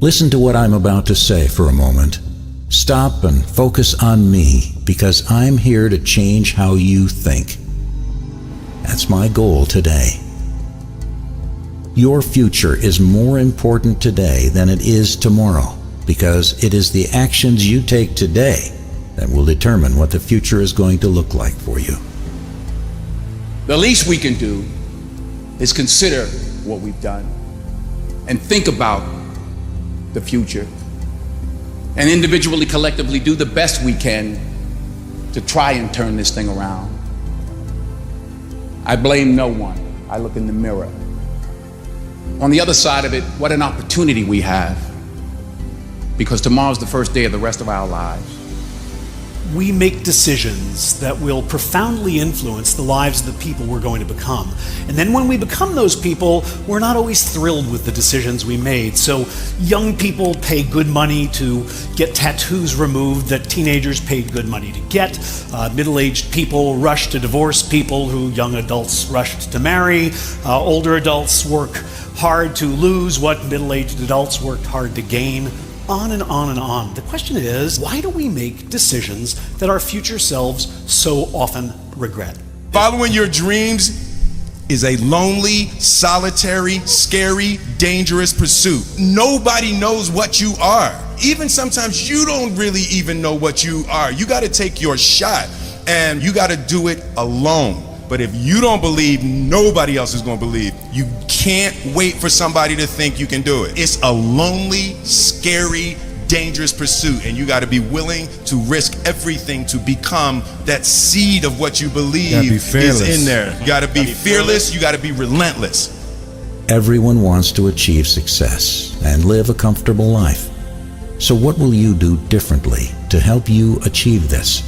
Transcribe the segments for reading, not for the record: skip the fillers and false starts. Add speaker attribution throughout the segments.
Speaker 1: Listen to what I'm about to say for a moment. Stop and focus on me, because I'm here to change how you think. That's my goal today. Your future is more important today than it is tomorrow, because it is the actions you take today that will determine what the future is going to look like for you.
Speaker 2: The least we can do is consider what we've done and think about the future, and individually, collectively do the best we can to try and turn this thing around. I blame no one. I look in the mirror. On the other side of it, what an opportunity we have, because tomorrow's the first day of the rest of our lives.
Speaker 3: We make decisions that will profoundly influence the lives of the people we're going to become. And then when we become those people, we're not always thrilled with the decisions we made. So young people pay good money to get tattoos removed that teenagers paid good money to get. Middle-aged people rush to divorce people who young adults rushed to marry. Older adults work hard to lose what middle-aged adults worked hard to gain. On and on and on. The question is, why do we make decisions that our future selves so often regret?
Speaker 4: Following your dreams is a lonely, solitary, scary, dangerous pursuit. Nobody knows what you are. Even sometimes you don't really even know what you are. You got to take your shot, and you got to do it alone. But if you don't believe, nobody else is going to believe. You can't wait for somebody to think you can do it. It's a lonely, scary, dangerous pursuit, and you got to be willing to risk everything to become that seed of what you believe is in there. You got to be fearless. You got to be relentless.
Speaker 1: Everyone wants to achieve success and live a comfortable life. So what will you do differently to help you achieve this?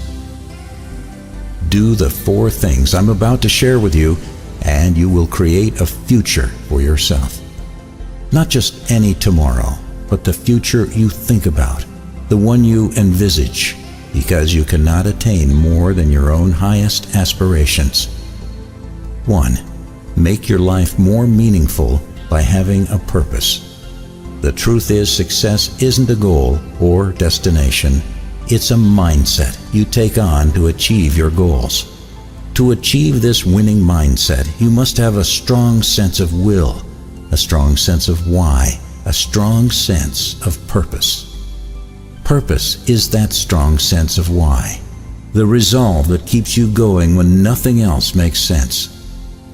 Speaker 1: Do the 4 things I'm about to share with you, and you will create a future for yourself. Not just any tomorrow, but the future you think about, the one you envisage, because you cannot attain more than your own highest aspirations. 1. Make your life more meaningful by having a purpose. The truth is, success isn't a goal or destination. It's a mindset you take on to achieve your goals. To achieve this winning mindset, you must have a strong sense of will, a strong sense of why, a strong sense of purpose. Purpose is that strong sense of why, the resolve that keeps you going when nothing else makes sense.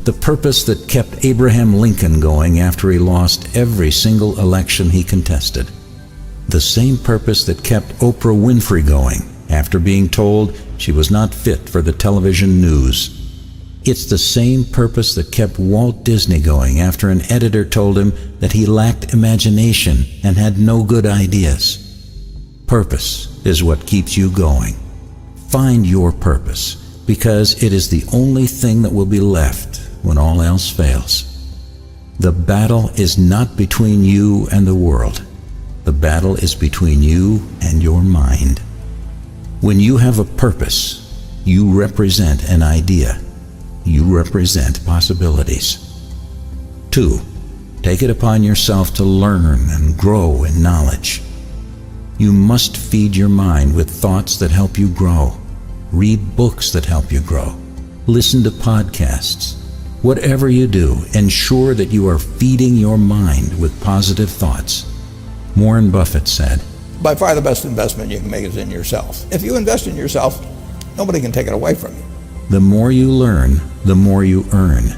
Speaker 1: The purpose that kept Abraham Lincoln going after he lost every single election he contested. The same purpose that kept Oprah Winfrey going after being told she was not fit for the television news. It's the same purpose that kept Walt Disney going after an editor told him that he lacked imagination and had no good ideas. Purpose is what keeps you going. Find your purpose, because it is the only thing that will be left when all else fails. The battle is not between you and the world. The battle is between you and your mind. When you have a purpose, you represent an idea. You represent possibilities. 2. Take it upon yourself to learn and grow in knowledge. You must feed your mind with thoughts that help you grow. Read books that help you grow. Listen to podcasts. Whatever you do, ensure that you are feeding your mind with positive thoughts. Warren Buffett said,
Speaker 5: "By far the best investment you can make is in yourself. If you invest in yourself, nobody can take it away from you."
Speaker 1: The more you learn, the more you earn.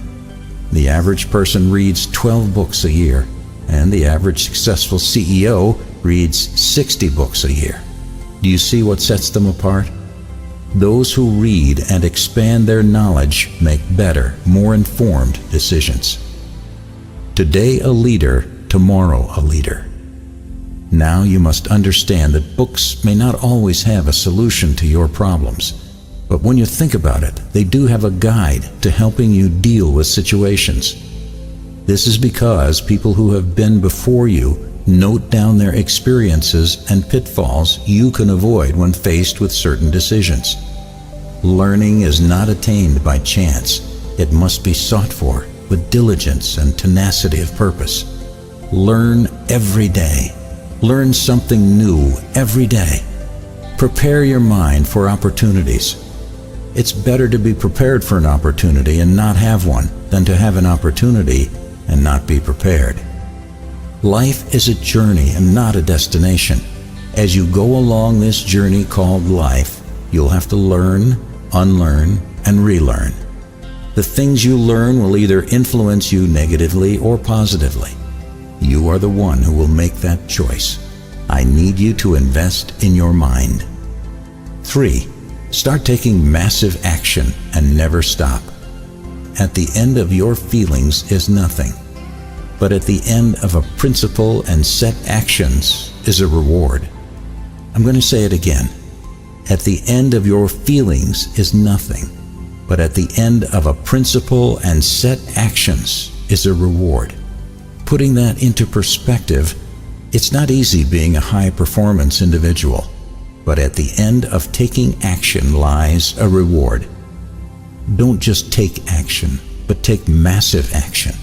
Speaker 1: The average person reads 12 books a year, and the average successful CEO reads 60 books a year. Do you see what sets them apart? Those who read and expand their knowledge make better, more informed decisions. Today a leader, tomorrow a leader. Now you must understand that books may not always have a solution to your problems, but when you think about it, they do have a guide to helping you deal with situations. This is because people who have been before you note down their experiences and pitfalls you can avoid when faced with certain decisions. Learning is not attained by chance. It must be sought for with diligence and tenacity of purpose. Learn every day. Learn something new every day. Prepare your mind for opportunities. It's better to be prepared for an opportunity and not have one than to have an opportunity and not be prepared. Life is a journey and not a destination. As you go along this journey called life, you'll have to learn, unlearn, and relearn. The things you learn will either influence you negatively or positively. You are the one who will make that choice. I need you to invest in your mind. 3. Start taking massive action and never stop. At the end of your feelings is nothing, but at the end of a principle and set actions is a reward. I'm going to say it again. At the end of your feelings is nothing, but at the end of a principle and set actions is a reward. Putting that into perspective, it's not easy being a high-performance individual, but at the end of taking action lies a reward. Don't just take action, but take massive action.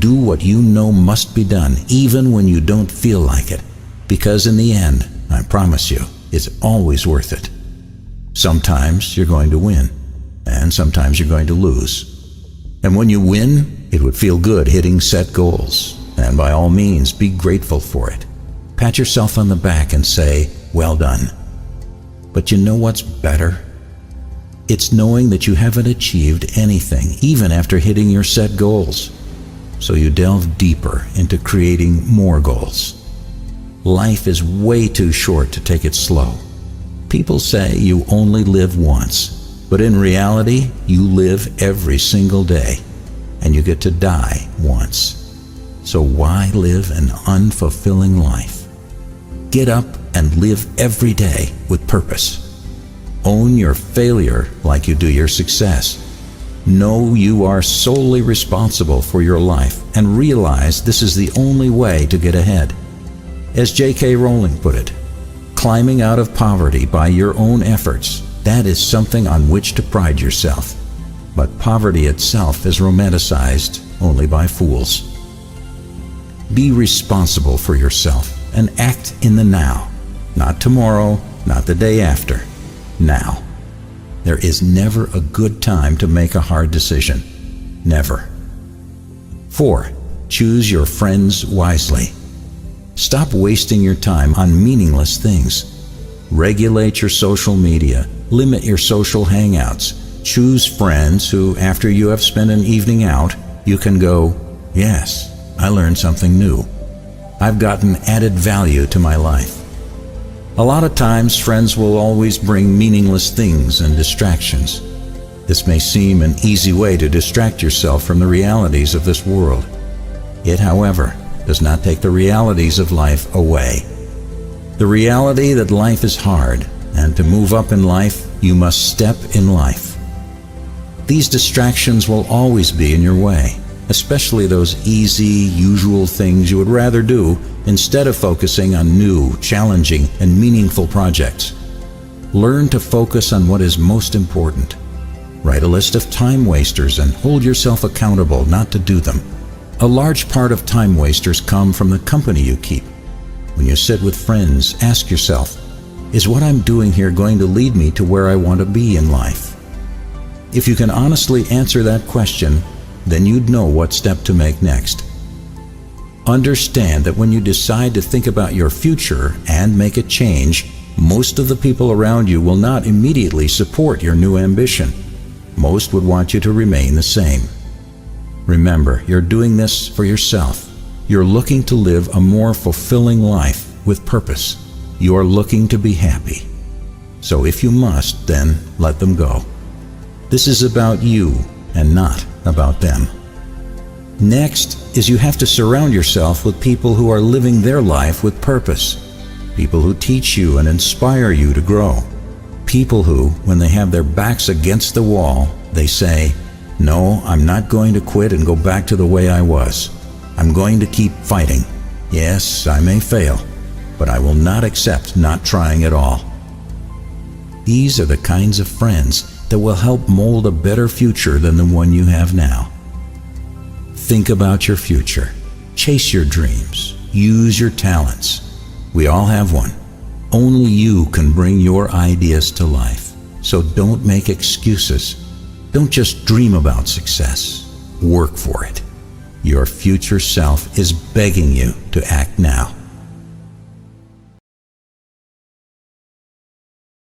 Speaker 1: Do what you know must be done, even when you don't feel like it, because in the end, I promise you, it's always worth it. Sometimes you're going to win, and sometimes you're going to lose. And when you win, it would feel good hitting set goals, and by all means, be grateful for it. Pat yourself on the back and say, well done. But you know what's better? It's knowing that you haven't achieved anything, even after hitting your set goals. So you delve deeper into creating more goals. Life is way too short to take it slow. People say you only live once, but in reality, you live every single day, and you get to die once. So why live an unfulfilling life? Get up and live every day with purpose. Own your failure like you do your success. Know you are solely responsible for your life and realize this is the only way to get ahead. As J.K. Rowling put it, climbing out of poverty by your own efforts, that is something on which to pride yourself. But poverty itself is romanticized only by fools. Be responsible for yourself and act in the now. Not tomorrow, not the day after. Now. There is never a good time to make a hard decision. Never. 4. Choose your friends wisely. Stop wasting your time on meaningless things. Regulate your social media. Limit your social hangouts. Choose friends who, after you have spent an evening out, you can go, yes, I learned something new. I've gotten added value to my life. A lot of times, friends will always bring meaningless things and distractions. This may seem an easy way to distract yourself from the realities of this world. It, however, does not take the realities of life away. The reality that life is hard, and to move up in life, you must step in life. These distractions will always be in your way, especially those easy, usual things you would rather do instead of focusing on new, challenging, and meaningful projects. Learn to focus on what is most important. Write a list of time wasters and hold yourself accountable not to do them. A large part of time wasters come from the company you keep. When you sit with friends, ask yourself, is what I'm doing here going to lead me to where I want to be in life? If you can honestly answer that question, then you'd know what step to make next. Understand that when you decide to think about your future and make a change, most of the people around you will not immediately support your new ambition. Most would want you to remain the same. Remember, you're doing this for yourself. You're looking to live a more fulfilling life with purpose. You are looking to be happy. So if you must, then let them go. This is about you and not about them. Next is you have to surround yourself with people who are living their life with purpose. People who teach you and inspire you to grow. People who, when they have their backs against the wall, they say, no, I'm not going to quit and go back to the way I was. I'm going to keep fighting. Yes, I may fail, but I will not accept not trying at all. These are the kinds of friends that will help mold a better future than the one you have now. Think about your future. Chase your dreams. Use your talents. We all have one. Only you can bring your ideas to life. So don't make excuses. Don't just dream about success. Work for it. Your future self is begging you to act now.